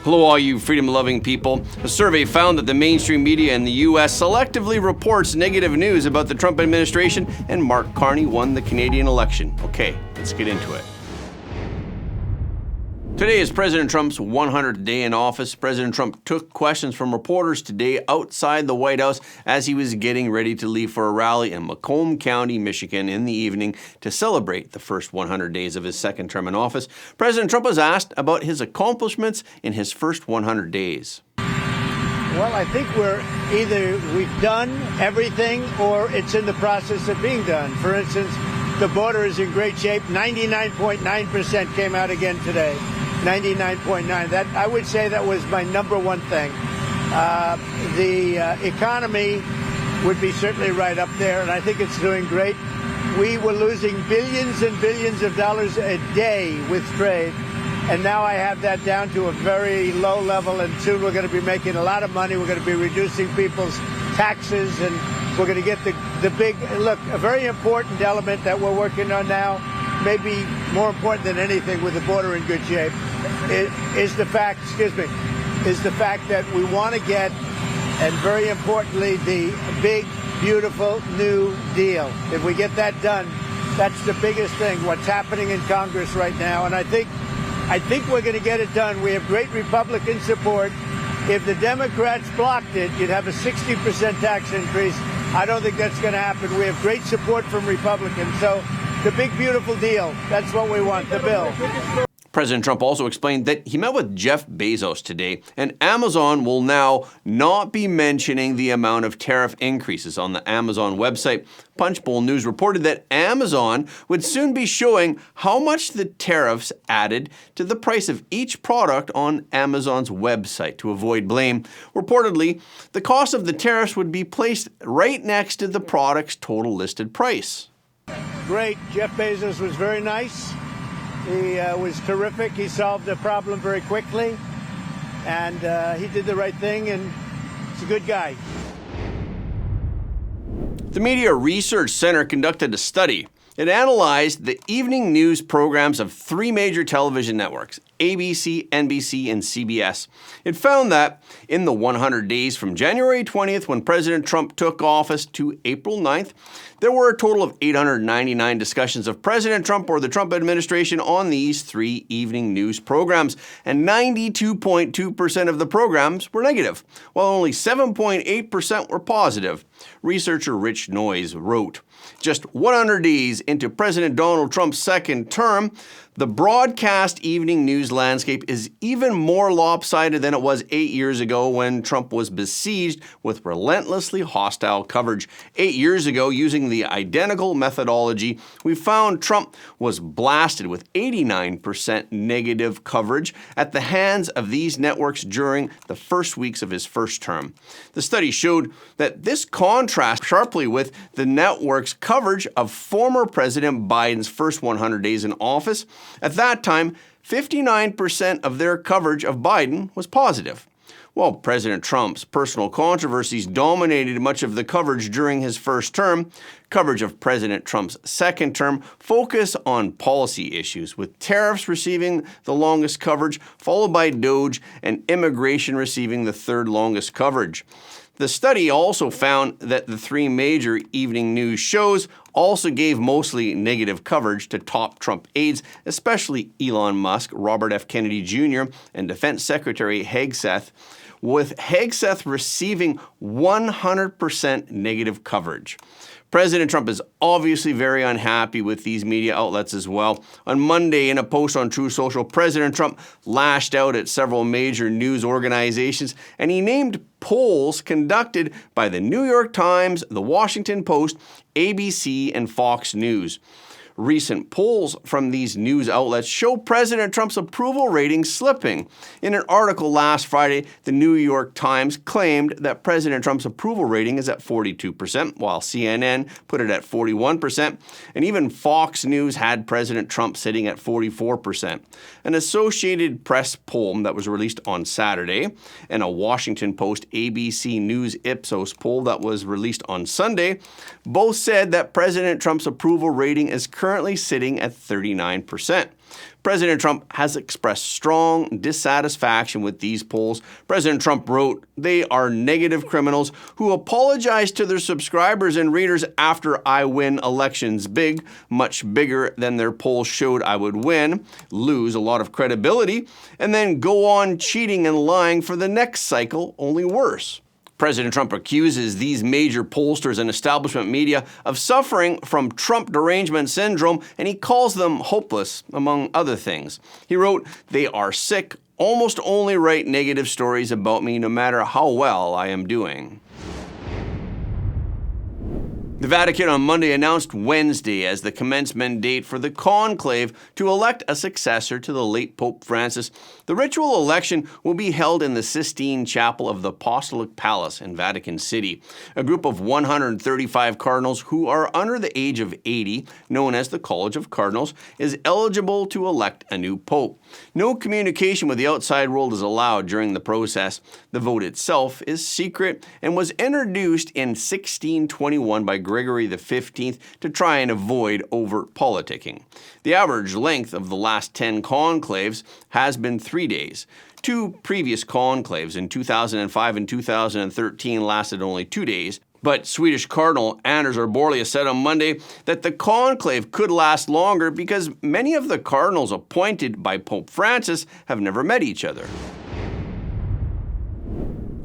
Hello, all you freedom-loving people. A survey found that the mainstream media in the U.S. selectively reports negative news about the Trump administration, and Mark Carney won the Canadian election. Okay, let's get into it. Today is President Trump's 100th day in office. President Trump took questions from reporters today outside the White House as he was getting ready to leave for a rally in Macomb County, Michigan in the evening to celebrate the first 100 days of his second term in office. President Trump was asked about his accomplishments in his first 100 days. Well, I think we've done everything or it's in the process of being done. For instance, the border is in great shape. 99.9% came out again today. 99.9. That I would say that was my number one thing. The economy would be certainly right up there, and I think it's doing great. We were losing billions and billions of dollars a day with trade, and now I have that down to a very low level, and soon we're going to be making a lot of money. We're going to be reducing people's taxes, and we're going to get the big, look, a very important element that we're working on now, maybe more important than anything with the border in good shape, is the fact that we want to get, and very importantly, the big, beautiful new deal. If we get that done, that's the biggest thing, what's happening in Congress right now. And I think we're going to get it done. We have great Republican support. If the Democrats blocked it, you'd have a 60% tax increase. I don't think that's going to happen. We have great support from Republicans. So the big, beautiful deal, that's what we want, the bill. President Trump also explained that he met with Jeff Bezos today, and Amazon will now not be mentioning the amount of tariff increases on the Amazon website. Punchbowl News reported that Amazon would soon be showing how much the tariffs added to the price of each product on Amazon's website to avoid blame. Reportedly, the cost of the tariffs would be placed right next to the product's total listed price. Great. Jeff Bezos was very nice. He was terrific. He solved the problem very quickly, and he did the right thing, and he's a good guy. The Media Research Center conducted a study. It analyzed the evening news programs of three major television networks, ABC, NBC, and CBS. It found that in the 100 days from January 20th, when President Trump took office, to April 9th, there were a total of 899 discussions of President Trump or the Trump administration on these three evening news programs, and 92.2% of the programs were negative, while only 7.8% were positive. Researcher Rich Noyes wrote, "Just 100 days into President Donald Trump's second term, the broadcast evening news landscape is even more lopsided than it was 8 years ago when Trump was besieged with relentlessly hostile coverage. 8 years ago, using the identical methodology, we found Trump was blasted with 89% negative coverage at the hands of these networks during the first weeks of his first term. The study showed that this contrasts sharply with the network's coverage of former President Biden's first 100 days in office. At that time, 59% of their coverage of Biden was positive. While President Trump's personal controversies dominated much of the coverage during his first term, coverage of President Trump's second term focused on policy issues, with tariffs receiving the longest coverage, followed by DOGE and immigration receiving the third longest coverage. The study also found that the three major evening news shows also gave mostly negative coverage to top Trump aides, especially Elon Musk, Robert F. Kennedy Jr., and Defense Secretary Hegseth, with Hegseth receiving 100% negative coverage. President Trump is obviously very unhappy with these media outlets as well. On Monday, in a post on Truth Social, President Trump lashed out at several major news organizations, and he named polls conducted by the New York Times, the Washington Post, ABC, and Fox News. Recent polls from these news outlets show President Trump's approval rating slipping. In an article last Friday, the New York Times claimed that President Trump's approval rating is at 42%, while CNN put it at 41%, and even Fox News had President Trump sitting at 44%. An Associated Press poll that was released on Saturday, and a Washington Post ABC News Ipsos poll that was released on Sunday, both said that President Trump's approval rating is currently currently sitting at 39%. President Trump has expressed strong dissatisfaction with these polls. President Trump wrote, "They are negative criminals who apologize to their subscribers and readers after I win elections big, much bigger than their polls showed I would win, lose a lot of credibility, and then go on cheating and lying for the next cycle, only worse." President Trump accuses these major pollsters and establishment media of suffering from Trump derangement syndrome, and he calls them hopeless, among other things. He wrote, "They are sick, almost only write negative stories about me no matter how well I am doing." The Vatican on Monday announced Wednesday as the commencement date for the conclave to elect a successor to the late Pope Francis. The ritual election will be held in the Sistine Chapel of the Apostolic Palace in Vatican City. A group of 135 cardinals who are under the age of 80, known as the College of Cardinals, is eligible to elect a new pope. No communication with the outside world is allowed during the process. The vote itself is secret and was introduced in 1621 by Gregory XV to try and avoid overt politicking. The average length of the last 10 conclaves has been 3 days. Two previous conclaves in 2005 and 2013 lasted only 2 days. But Swedish Cardinal Anders Arborelius said on Monday that the conclave could last longer because many of the cardinals appointed by Pope Francis have never met each other.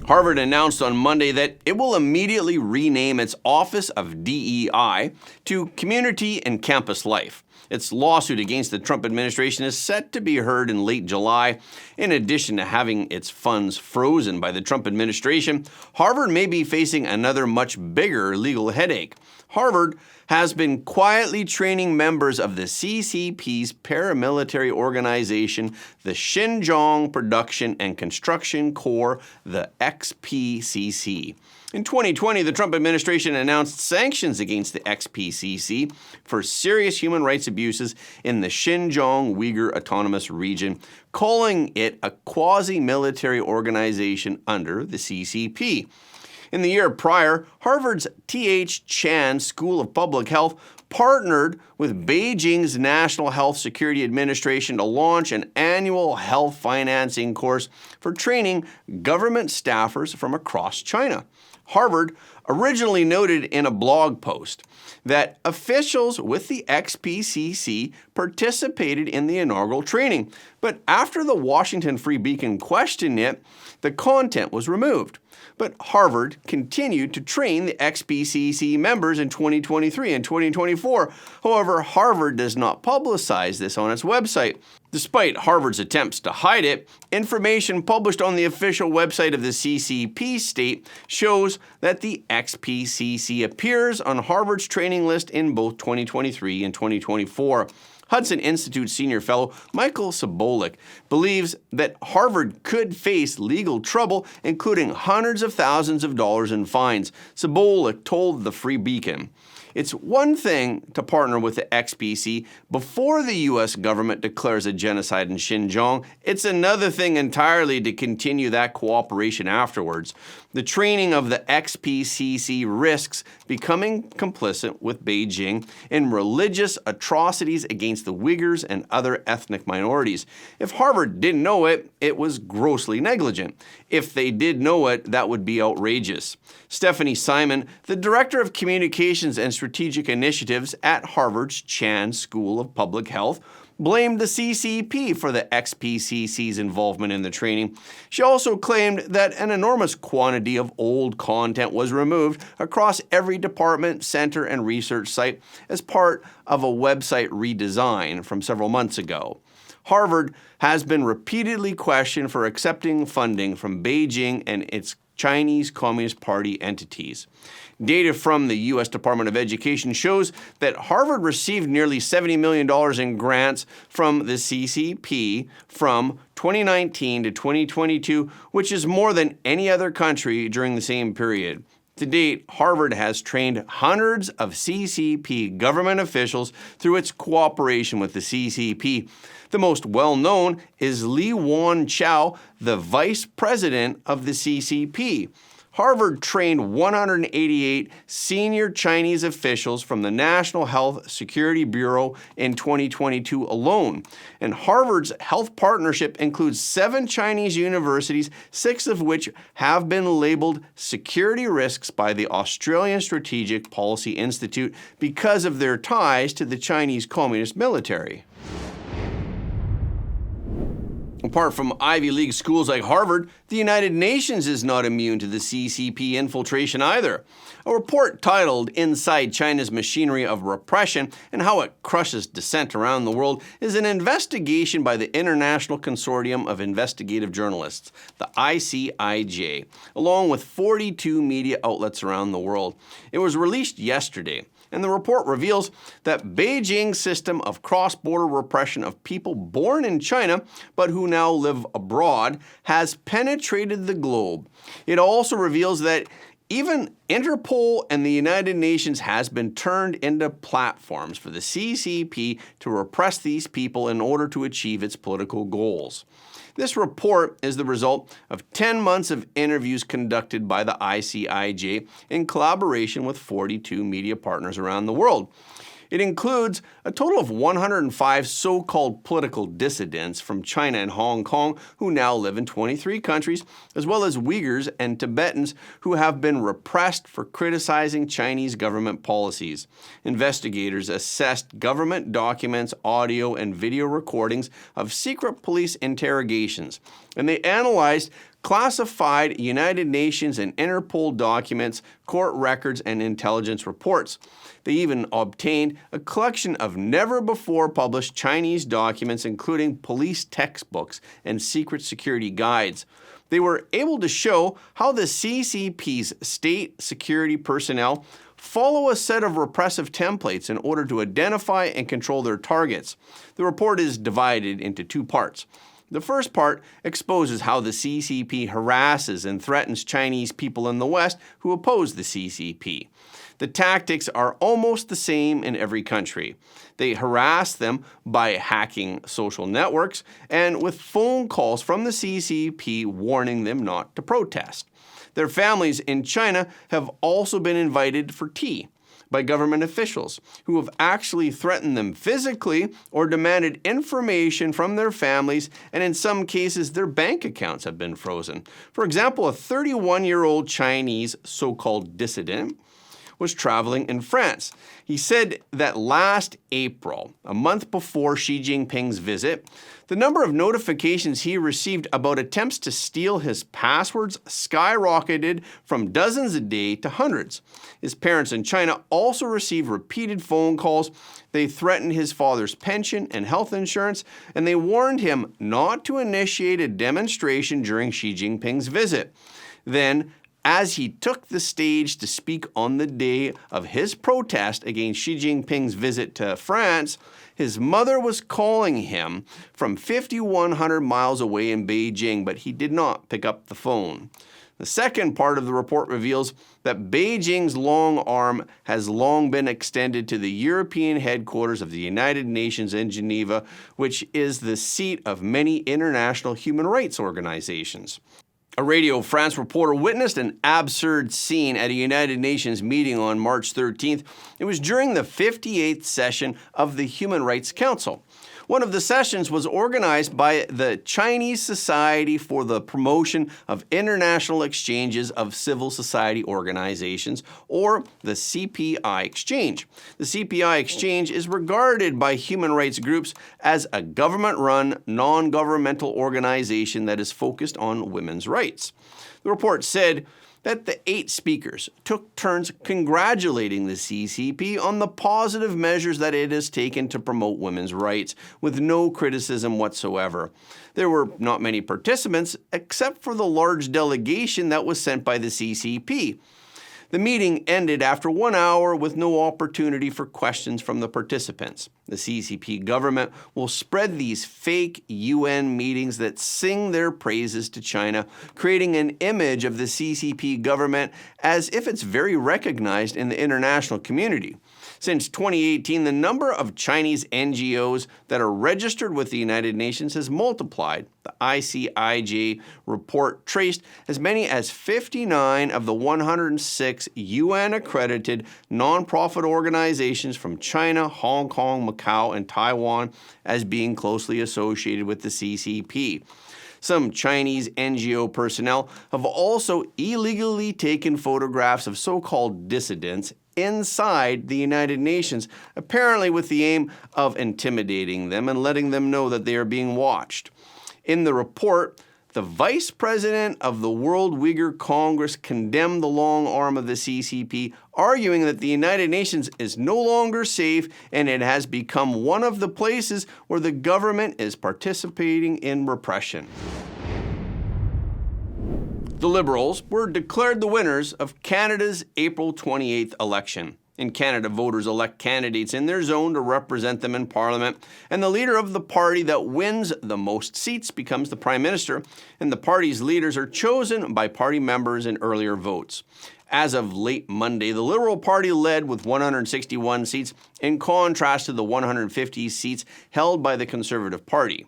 Harvard announced on Monday that it will immediately rename its Office of DEI to Community and Campus Life. Its lawsuit against the Trump administration is set to be heard in late July. In addition to having its funds frozen by the Trump administration, Harvard may be facing another much bigger legal headache. Harvard has been quietly training members of the CCP's paramilitary organization, the Xinjiang Production and Construction Corps, the XPCC. In 2020, the Trump administration announced sanctions against the XPCC for serious human rights abuses in the Xinjiang Uyghur Autonomous Region, calling it a quasi-military organization under the CCP. In the year prior, Harvard's T.H. Chan School of Public Health partnered with Beijing's National Health Security Administration to launch an annual health financing course for training government staffers from across China. Harvard originally noted in a blog post that officials with the XPCC participated in the inaugural training, but after the Washington Free Beacon questioned it, the content was removed. But Harvard continued to train the XPCC members in 2023 and 2024. However, Harvard does not publicize this on its website. Despite Harvard's attempts to hide it, information published on the official website of the CCP state shows that the XPCC appears on Harvard's training list in both 2023 and 2024. Hudson Institute senior fellow Michael Sobolik believes that Harvard could face legal trouble, including hundreds of thousands of dollars in fines. Sobolik told the Free Beacon, "It's one thing to partner with the XPC before the U.S. government declares a genocide in Xinjiang. It's another thing entirely to continue that cooperation afterwards. The training of the XPCC risks becoming complicit with Beijing in religious atrocities against the Uyghurs and other ethnic minorities. If Harvard didn't know it, it was grossly negligent. If they did know it, that would be outrageous." Stephanie Simon, the Director of Communications and Strategic Initiatives at Harvard's Chan School of Public Health, blamed the CCP for the XPCC's involvement in the training. She also claimed that an enormous quantity of old content was removed across every department, center, and research site as part of a website redesign from several months ago. Harvard has been repeatedly questioned for accepting funding from Beijing and its Chinese Communist Party entities. Data from the U.S. Department of Education shows that Harvard received nearly $70 million in grants from the CCP from 2019 to 2022, which is more than any other country during the same period. To date, Harvard has trained hundreds of CCP government officials through its cooperation with the CCP. The most well-known is Li Wan Chao, the vice president of the CCP. Harvard trained 188 senior Chinese officials from the National Health Security Bureau in 2022 alone. And Harvard's health partnership includes 7 Chinese universities, 6 of which have been labeled security risks by the Australian Strategic Policy Institute because of their ties to the Chinese Communist military. Apart from Ivy League schools like Harvard, the United Nations is not immune to the CCP infiltration either. A report titled Inside China's Machinery of Repression and How It Crushes Dissent Around the World is an investigation by the International Consortium of Investigative Journalists, the ICIJ, along with 42 media outlets around the world. It was released yesterday. And the report reveals that Beijing's system of cross-border repression of people born in China but who now live abroad has penetrated the globe. It also reveals that even Interpol and the United Nations has been turned into platforms for the CCP to repress these people in order to achieve its political goals. This report is the result of 10 months of interviews conducted by the ICIJ in collaboration with 42 media partners around the world. It includes a total of 105 so-called political dissidents from China and Hong Kong who now live in 23 countries, as well as Uyghurs and Tibetans who have been repressed for criticizing Chinese government policies. Investigators assessed government documents, audio, and video recordings of secret police interrogations, and they analyzed classified United Nations and Interpol documents, court records, and intelligence reports. They even obtained a collection of never-before-published Chinese documents, including police textbooks and secret security guides. They were able to show how the CCP's state security personnel follow a set of repressive templates in order to identify and control their targets. The report is divided into 2 parts. The first part exposes how the CCP harasses and threatens Chinese people in the West who oppose the CCP. The tactics are almost the same in every country. They harass them by hacking social networks and with phone calls from the CCP warning them not to protest. Their families in China have also been invited for tea by government officials who have actually threatened them physically or demanded information from their families, and in some cases their bank accounts have been frozen. For example, a 31-year-old Chinese so-called dissident was traveling in France. He said that last April, a month before Xi Jinping's visit, the number of notifications he received about attempts to steal his passwords skyrocketed from dozens a day to hundreds. His parents in China also received repeated phone calls. They threatened his father's pension and health insurance, and they warned him not to initiate a demonstration during Xi Jinping's visit. Then, as he took the stage to speak on the day of his protest against Xi Jinping's visit to France, his mother was calling him from 5,100 miles away in Beijing, but he did not pick up the phone. The second part of the report reveals that Beijing's long arm has long been extended to the European headquarters of the United Nations in Geneva, which is the seat of many international human rights organizations. A Radio France reporter witnessed an absurd scene at a United Nations meeting on March 13th. It was during the 58th session of the Human Rights Council. One of the sessions was organized by the Chinese Society for the Promotion of International Exchanges of Civil Society Organizations, or the CPI Exchange. The CPI Exchange is regarded by human rights groups as a government-run, non-governmental organization that is focused on women's rights. The report said that the 8 speakers took turns congratulating the CCP on the positive measures that it has taken to promote women's rights, with no criticism whatsoever. There were not many participants, except for the large delegation that was sent by the CCP. The meeting ended after 1 hour with no opportunity for questions from the participants. The CCP government will spread these fake UN meetings that sing their praises to China, creating an image of the CCP government as if it's very recognized in the international community. Since 2018, the number of Chinese NGOs that are registered with the United Nations has multiplied. The ICIJ report traced as many as 59 of the 106 UN-accredited nonprofit organizations from China, Hong Kong, Macau, and Taiwan as being closely associated with the CCP. Some Chinese NGO personnel have also illegally taken photographs of so-called dissidents inside the United Nations, apparently with the aim of intimidating them and letting them know that they are being watched. In the report, the vice president of the World Uyghur Congress condemned the long arm of the CCP, arguing that the United Nations is no longer safe and it has become one of the places where the government is participating in repression. The Liberals were declared the winners of Canada's April 28th election. In Canada, voters elect candidates in their zone to represent them in Parliament, and the leader of the party that wins the most seats becomes the Prime Minister, and the party's leaders are chosen by party members in earlier votes. As of late Monday, the Liberal Party led with 161 seats, in contrast to the 150 seats held by the Conservative Party.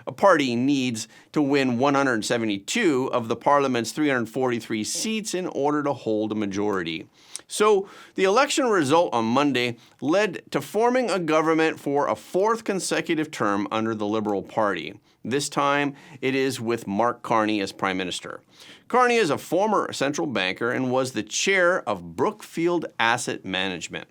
A party needs to win 172 of the Parliament's 343 seats in order to hold a majority. So, the election result on Monday led to forming a government for a fourth consecutive term under the Liberal Party. This time, it is with Mark Carney as Prime Minister. Carney is a former central banker and was the chair of Brookfield Asset Management.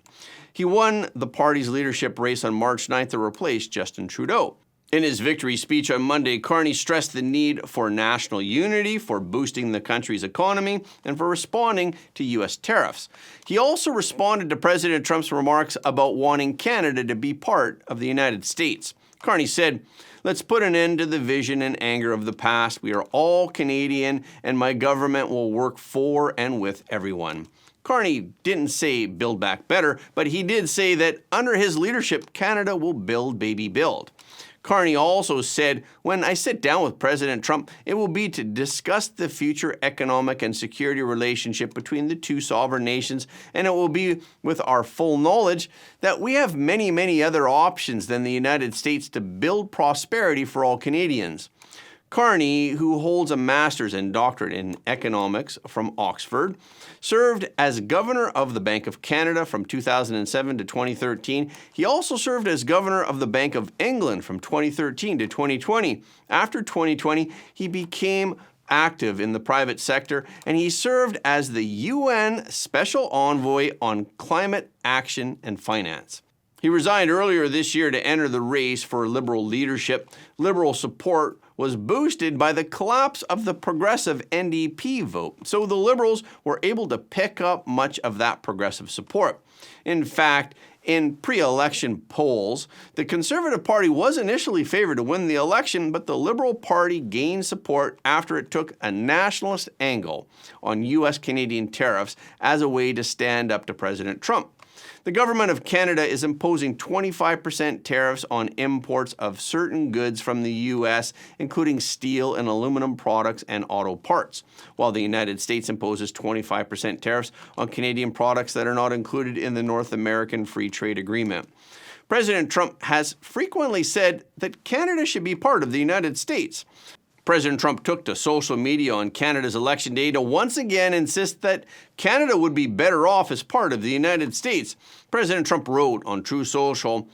He won the party's leadership race on March 9th to replace Justin Trudeau. In his victory speech on Monday, Carney stressed the need for national unity, for boosting the country's economy, and for responding to U.S. tariffs. He also responded to President Trump's remarks about wanting Canada to be part of the United States. Carney said, "Let's put an end to the vision and anger of the past. We are all Canadian, and my government will work for and with everyone." Carney didn't say build back better, but he did say that under his leadership, Canada will build, baby, build. Carney also said, "When I sit down with President Trump, it will be to discuss the future economic and security relationship between the two sovereign nations, and it will be with our full knowledge that we have many, many other options than the United States to build prosperity for all Canadians." Carney, who holds a master's and doctorate in economics from Oxford, served as governor of the Bank of Canada from 2007 to 2013. He also served as governor of the Bank of England from 2013 to 2020. After 2020, he became active in the private sector, and he served as the UN Special Envoy on Climate Action and Finance. He resigned earlier this year to enter the race for Liberal leadership. Liberal support was boosted by the collapse of the progressive NDP vote, so the Liberals were able to pick up much of that progressive support. In fact, in pre-election polls, the Conservative Party was initially favored to win the election, but the Liberal Party gained support after it took a nationalist angle on U.S.-Canadian tariffs as a way to stand up to President Trump. The government of Canada is imposing 25% tariffs on imports of certain goods from the U.S., including steel and aluminum products and auto parts, while the United States imposes 25% tariffs on Canadian products that are not included in the North American Free Trade Agreement. President Trump has frequently said that Canada should be part of the United States. President Trump took to social media on Canada's election day to once again insist that Canada would be better off as part of the United States. President Trump wrote on True Social,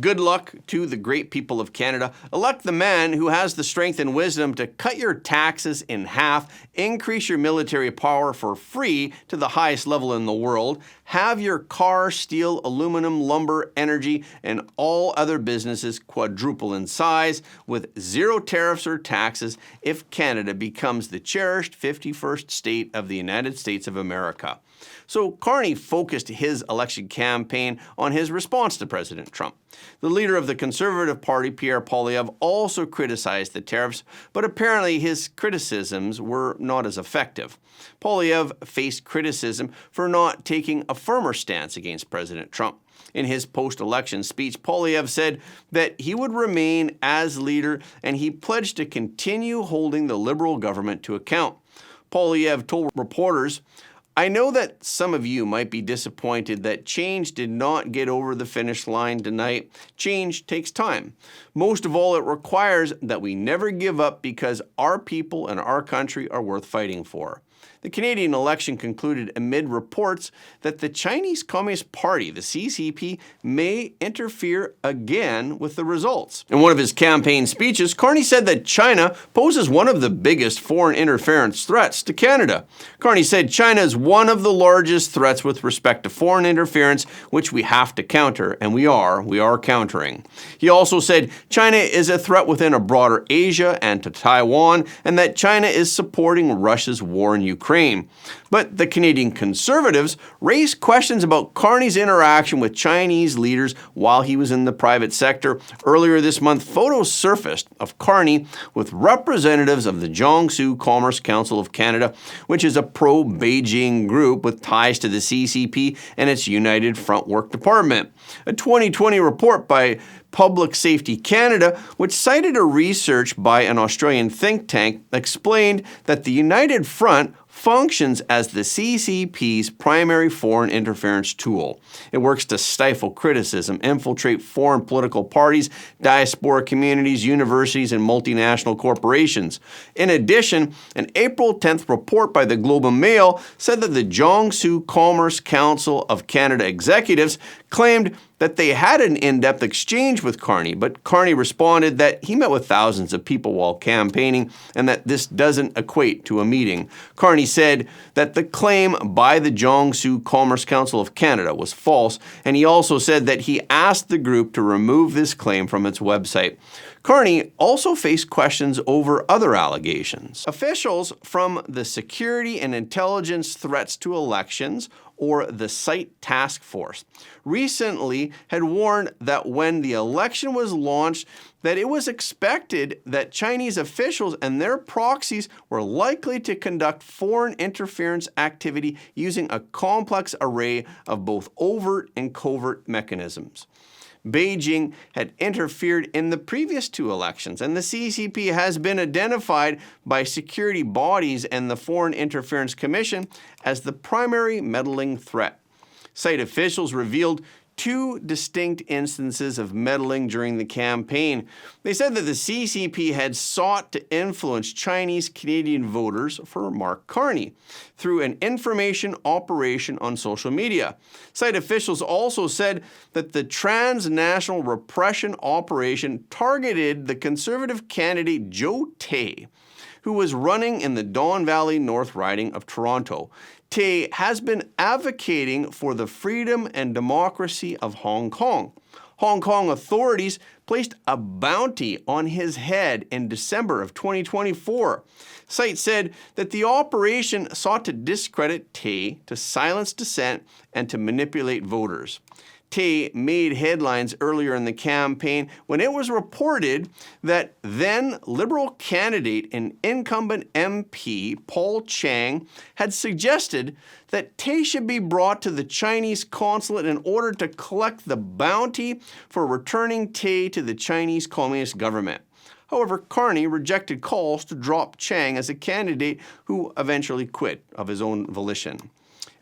"Good luck to the great people of Canada. Elect the man who has the strength and wisdom to cut your taxes in half, increase your military power for free to the highest level in the world, have your car, steel, aluminum, lumber, energy, and all other businesses quadruple in size with zero tariffs or taxes if Canada becomes the cherished 51st state of the United States of America." So Carney focused his election campaign on his response to President Trump. The leader of the Conservative Party, Pierre Poilievre, also criticized the tariffs, but apparently his criticisms were not as effective. Poilievre faced criticism for not taking a firmer stance against President Trump. In his post-election speech, Poilievre said that he would remain as leader, and he pledged to continue holding the Liberal government to account. Poilievre told reporters, "I know that some of you might be disappointed that change did not get over the finish line tonight. Change takes time. Most of all, it requires that we never give up because our people and our country are worth fighting for." The Canadian election concluded amid reports that the Chinese Communist Party, the CCP, may interfere again with the results. In one of his campaign speeches, Carney said that China poses one of the biggest foreign interference threats to Canada. Carney said China is one of the largest threats with respect to foreign interference, which we have to counter, and we are countering. He also said China is a threat within a broader Asia and to Taiwan, and that China is supporting Russia's war in Ukraine. But the Canadian Conservatives raised questions about Carney's interaction with Chinese leaders while he was in the private sector. Earlier this month, photos surfaced of Carney with representatives of the Jiangsu Commerce Council of Canada, which is a pro-Beijing group with ties to the CCP and its United Front Work Department. A 2020 report by Public Safety Canada, which cited a research by an Australian think tank, explained that the United Front functions as the CCP's primary foreign interference tool. It works to stifle criticism, infiltrate foreign political parties, diaspora communities, universities, and multinational corporations. In addition, an April 10th report by the Globe and Mail said that the Jiangsu Commerce Council of Canada executives claimed that they had an in-depth exchange with Carney, but Carney responded that he met with thousands of people while campaigning and that this doesn't equate to a meeting. Carney said that the claim by the Jiangsu Commerce Council of Canada was false, and he also said that he asked the group to remove this claim from its website. Carney also faced questions over other allegations. Officials from the Security and Intelligence Threats to Elections, or the SITE Task Force, recently had warned that when the election was launched, that it was expected that Chinese officials and their proxies were likely to conduct foreign interference activity using a complex array of both overt and covert mechanisms. Beijing had interfered in the previous two elections, and the CCP has been identified by security bodies and the Foreign Interference Commission as the primary meddling threat. Site officials revealed two distinct instances of meddling during the campaign. They said that the CCP had sought to influence Chinese Canadian voters for Mark Carney through an information operation on social media. Site officials also said that the transnational repression operation targeted the Conservative candidate Joe Tay, who was running in the Don Valley North riding of Toronto. Tay has been advocating for the freedom and democracy of Hong Kong. Hong Kong authorities placed a bounty on his head in December of 2024. Site said that the operation sought to discredit Tay, to silence dissent, and to manipulate voters. Tay made headlines earlier in the campaign when it was reported that then Liberal candidate and incumbent MP Paul Chang had suggested that Tay should be brought to the Chinese consulate in order to collect the bounty for returning Tay to the Chinese Communist government. However, Carney rejected calls to drop Chang as a candidate who eventually quit of his own volition.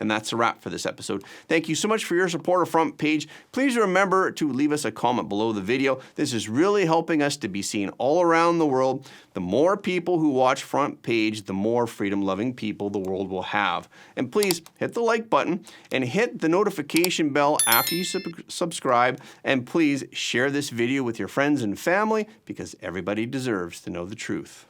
And that's a wrap for this episode. Thank you so much for your support of Front Page. Please remember to leave us a comment below the video. This is really helping us to be seen all around the world. The more people who watch Front Page, the more freedom-loving people the world will have. And please hit the like button and hit the notification bell after you subscribe. And please share this video with your friends and family because everybody deserves to know the truth.